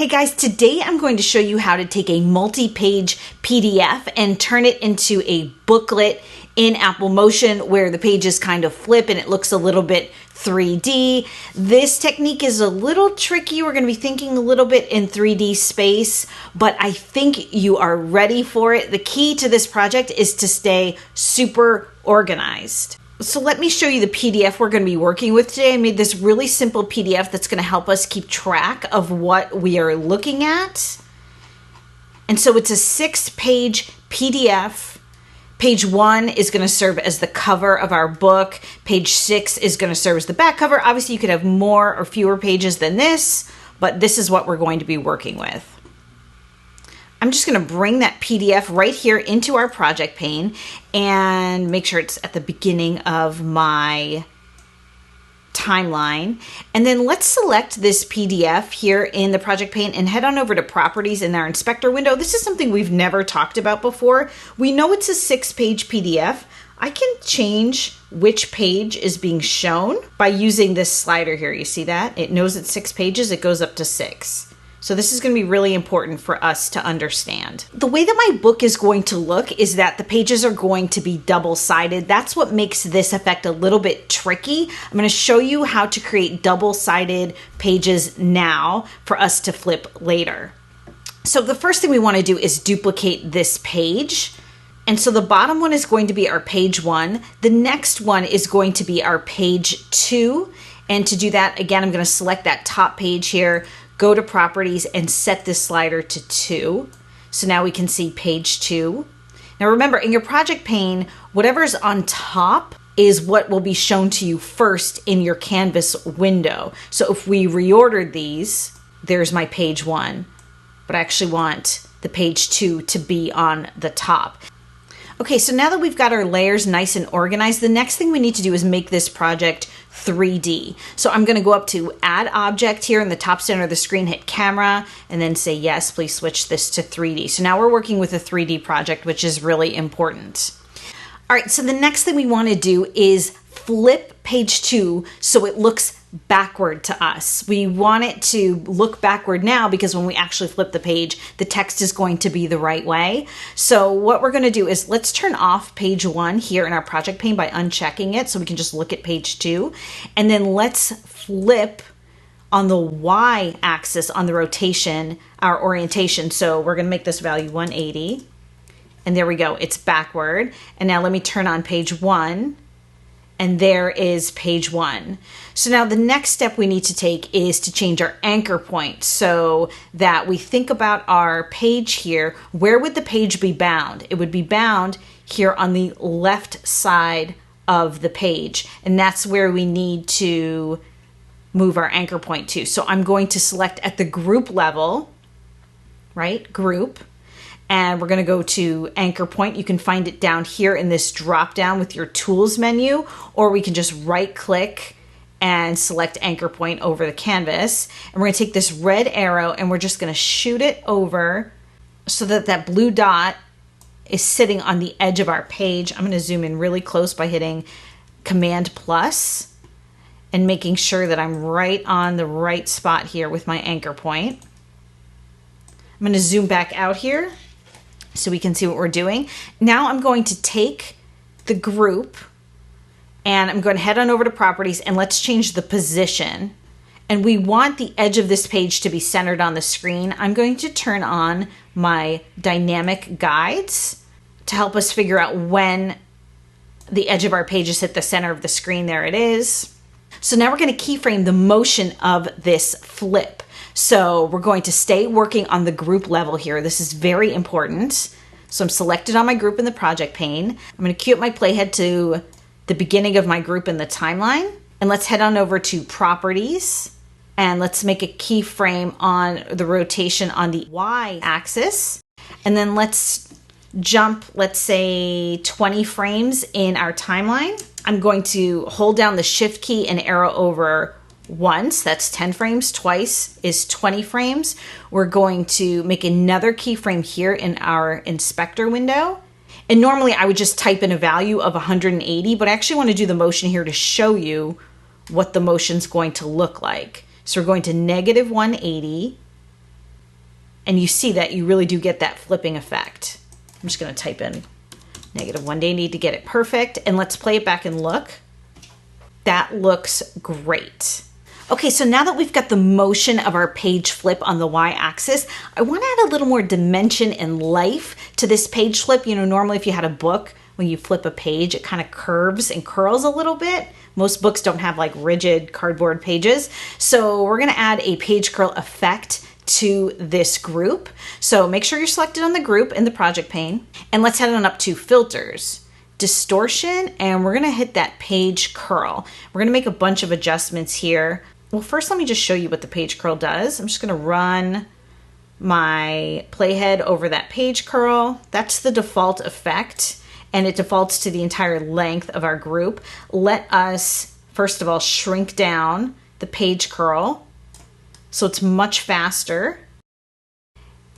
Hey guys, today I'm going to show you how to take a multi-page PDF and turn it into a booklet in Apple Motion where the pages kind of flip and it looks a little bit 3D. This technique is a little tricky. We're going to be thinking a little bit in 3D space, but I think you are ready for it. The key to this project is to stay super organized. So let me show you the PDF we're going to be working with today. I made this really simple PDF that's going to help us keep track of what we are looking at. And so it's a 6-page PDF. Page 1 is going to serve as the cover of our book. Page 6 is going to serve as the back cover. Obviously, you could have more or fewer pages than this, but this is what we're going to be working with. I'm just going to bring that PDF right here into our project pane and make sure it's at the beginning of my timeline. And then let's select this PDF here in the project pane and head on over to properties in our inspector window. This is something we've never talked about before. We know it's a 6-page PDF. I can change which page is being shown by using this slider here. You see that? It knows it's 6 pages. It goes up to 6. So this is going to be really important for us to understand. The way that my book is going to look is that the pages are going to be double-sided. That's what makes this effect a little bit tricky. I'm going to show you how to create double-sided pages now for us to flip later. So the first thing we want to do is duplicate this page. And so the bottom one is going to be our page 1. The next one is going to be our page 2. And to do that, again, I'm going to select that top page here, go to properties and set this slider to 2. So now we can see page 2. Now remember, in your project pane, whatever's on top is what will be shown to you first in your Canvas window. So if we reordered these, there's my page 1, but I actually want the page 2 to be on the top. Okay, so now that we've got our layers nice and organized, the next thing we need to do is make this project 3D. So I'm going to go up to Add Object here in the top center of the screen, hit Camera, and then say, yes, please switch this to 3D. So now we're working with a 3D project, which is really important. All right, so the next thing we want to do is flip page 2 so it looks backward to us. We want it to look backward now because when we actually flip the page, the text is going to be the right way. So what we're going to do is let's turn off page 1 here in our project pane by unchecking it so we can just look at page 2. And then let's flip on the Y axis on the rotation, our orientation. So we're going to make this value 180. And there we go. It's backward. And now let me turn on page 1. And there is page 1. So now the next step we need to take is to change our anchor point so that we think about our page here. Where would the page be bound? It would be bound here on the left side of the page. And that's where we need to move our anchor point to. So I'm going to select at the group level, right? Group. And we're going to go to anchor point. You can find it down here in this drop down with your tools menu, or we can just right click and select anchor point over the canvas. And we're going to take this red arrow and we're just going to shoot it over so that that blue dot is sitting on the edge of our page. I'm going to zoom in really close by hitting Command plus and making sure that I'm right on the right spot here with my anchor point. I'm going to zoom back out here so we can see what we're doing. Now I'm going to take the group and I'm going to head on over to properties and let's change the position. And we want the edge of this page to be centered on the screen. I'm going to turn on my dynamic guides to help us figure out when the edge of our pages hit the center of the screen. There it is. So now we're going to keyframe the motion of this flip. So we're going to stay working on the group level here. This is very important. So I'm selected on my group in the project pane. I'm going to queue up my playhead to the beginning of my group in the timeline. And let's head on over to properties. And let's make a keyframe on the rotation on the Y axis. And then let's jump, let's say 20 frames in our timeline. I'm going to hold down the Shift key and arrow over once, that's 10 frames, twice is 20 frames. We're going to make another keyframe here in our inspector window. And normally I would just type in a value of 180, but I actually want to do the motion here to show you what the motion's going to look like. So we're going to -180, And you see that you really do get that flipping effect. I'm just going to type in -1 day, need to get it perfect. And let's play it back and look. That looks great. Okay, so now that we've got the motion of our page flip on the y-axis, I want to add a little more dimension and life to this page flip. You know, normally if you had a book, when you flip a page, it kind of curves and curls a little bit. Most books don't have like rigid cardboard pages. So we're going to add a page curl effect to this group. So make sure you're selected on the group in the project pane. And let's head on up to filters, distortion, and we're going to hit that page curl. We're going to make a bunch of adjustments here. Well, first let me just show you what the page curl does. I'm just going to run my playhead over that page curl. That's the default effect, and it defaults to the entire length of our group. Let us, first of all, shrink down the page curl so it's much faster.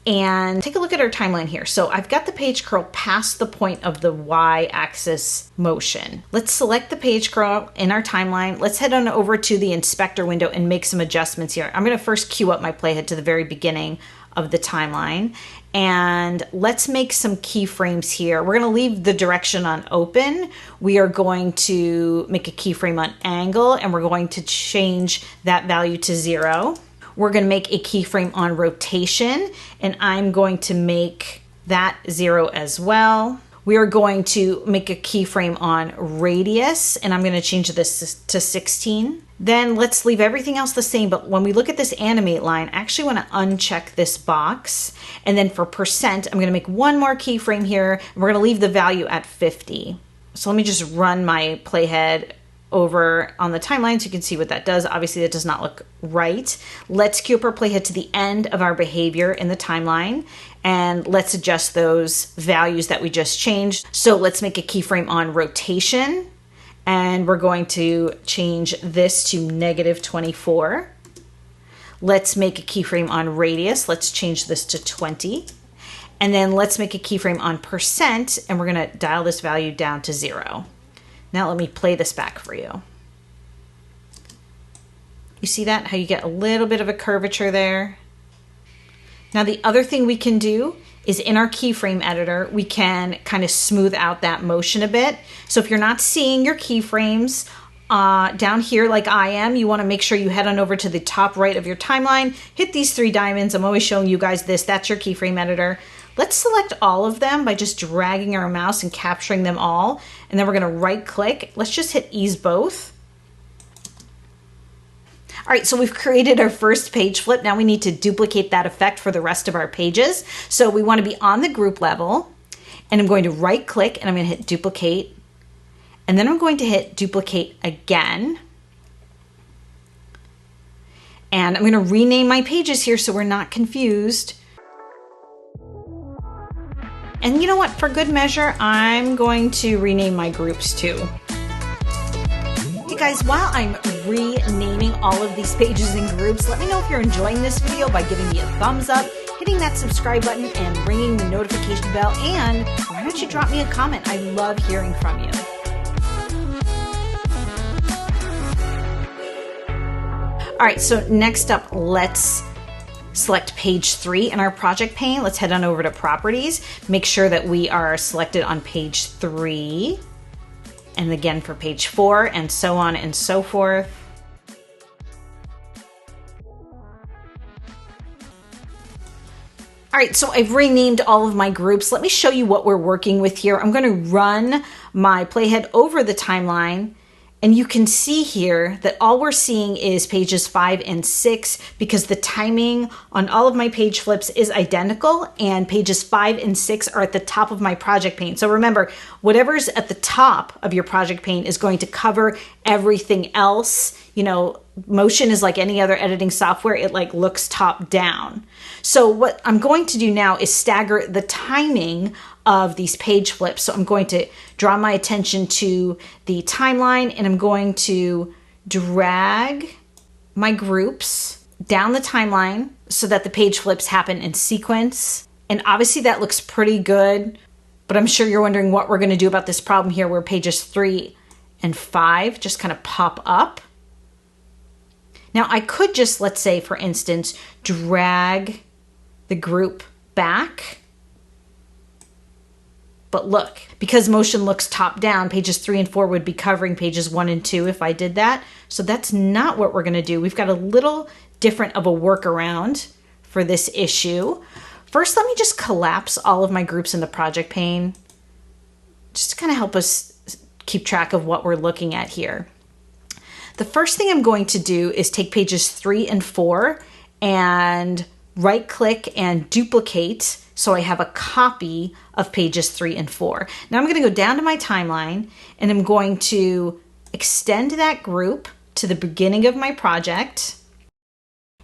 And take a look at our timeline here. So I've got the page curl past the point of the y-axis motion. Let's select the page curl in our timeline. Let's head on over to the inspector window and make some adjustments here. I'm going to first queue up my playhead to the very beginning of the timeline. And let's make some keyframes here. We're going to leave the direction on open. We are going to make a keyframe on angle, and we're going to change that value to 0. We're going to make a keyframe on rotation, and I'm going to make that 0 as well. We are going to make a keyframe on radius, and I'm going to change this to 16. Then let's leave everything else the same, but when we look at this animate line, I actually want to uncheck this box. And then for percent, I'm going to make one more keyframe here, and we're going to leave the value at 50. So let me just run my playhead over on the timeline so you can see what that does. Obviously that does not look right. Let's queue up our playhead to the end of our behavior in the timeline, and let's adjust those values that we just changed. So let's make a keyframe on rotation, and we're going to change this to -24. Let's make a keyframe on radius. Let's change this to 20. And then let's make a keyframe on percent, and we're going to dial this value down to 0. Now let me play this back for you. You see that? How you get a little bit of a curvature there? Now the other thing we can do is in our keyframe editor, we can kind of smooth out that motion a bit. So if you're not seeing your keyframes down here like I am, you want to make sure you head on over to the top right of your timeline, hit these 3 diamonds. I'm always showing you guys this. That's your keyframe editor. Let's select all of them by just dragging our mouse and capturing them all. And then we're going to right click. Let's just hit ease both. All right, so we've created our first page flip. Now we need to duplicate that effect for the rest of our pages. So we want to be on the group level, and I'm going to right click and I'm going to hit duplicate. And then I'm going to hit duplicate again. And I'm going to rename my pages here so we're not confused. And you know what? For good measure, I'm going to rename my groups too. Hey guys, while I'm renaming all of these pages and groups, let me know if you're enjoying this video by giving me a thumbs up, hitting that subscribe button, and ringing the notification bell. And why don't you drop me a comment? I love hearing from you. All right, so next up, let's select page 3 in our project pane. Let's head on over to properties. Make sure that we are selected on page 3, and again for page 4, and so on and so forth. All right, so I've renamed all of my groups. Let me show you what we're working with here. I'm going to run my playhead over the timeline, and you can see here that all we're seeing is pages 5 and 6 because the timing on all of my page flips is identical, and pages 5 and 6 are at the top of my project pane. So remember, whatever's at the top of your project pane is going to cover everything else. You know, Motion is like any other editing software. It like looks top down. So what I'm going to do now is stagger the timing of these page flips. So I'm going to draw my attention to the timeline, and I'm going to drag my groups down the timeline so that the page flips happen in sequence. And obviously that looks pretty good, but I'm sure you're wondering what we're going to do about this problem here where pages 3 and 5 just kind of pop up. Now I could just, let's say for instance, drag the the group back. But look, because motion looks top down, pages 3 and 4 would be covering pages 1 and 2 if I did that. So that's not what we're going to do. We've got a little different of a workaround for this issue. First, let me just collapse all of my groups in the project pane, just to kind of help us keep track of what we're looking at here. The first thing I'm going to do is take pages 3 and 4 and right click and duplicate so I have a copy of pages 3 and 4. Now I'm going to go down to my timeline and I'm going to extend that group to the beginning of my project.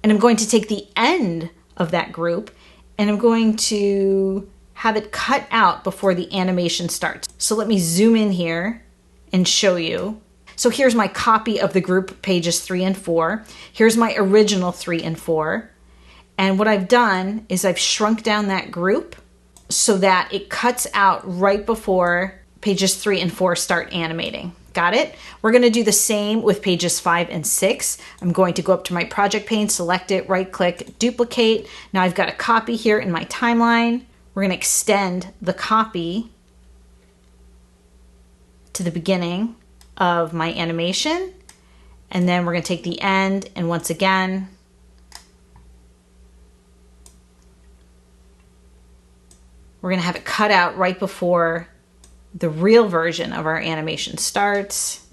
And I'm going to take the end of that group and I'm going to have it cut out before the animation starts. So let me zoom in here and show you. So here's my copy of the group pages 3 and 4. Here's my original 3 and 4. And what I've done is I've shrunk down that group so that it cuts out right before pages 3 and 4 start animating. Got it? We're going to do the same with pages 5 and 6. I'm going to go up to my project pane, select it, right click, duplicate. Now I've got a copy here in my timeline. We're going to extend the copy to the beginning of my animation. And then we're going to take the end and once again, we're going to have it cut out right before the real version of our animation starts.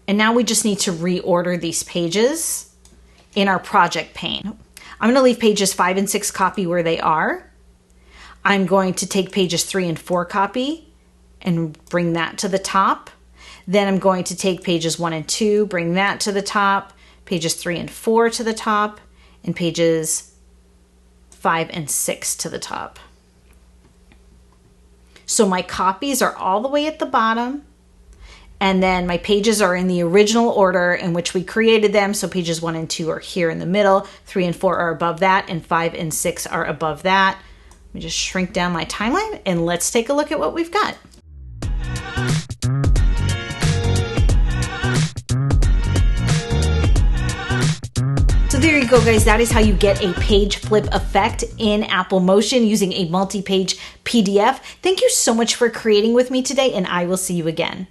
And now we just need to reorder these pages in our project pane. I'm going to leave pages 5 and 6 copy where they are. I'm going to take pages 3 and 4 copy and bring that to the top. Then I'm going to take pages 1 and 2, bring that to the top, pages 3 and 4 to the top, and pages 5 and 6 to the top. So my copies are all the way at the bottom, and then my pages are in the original order in which we created them. So pages 1 and 2 are here in the middle, 3 and 4 are above that, and 5 and 6 are above that. Let me just shrink down my timeline and let's take a look at what we've got. So there you go, guys. That is how you get a page flip effect in Apple Motion using a multi-page PDF. Thank you so much for creating with me today, and I will see you again.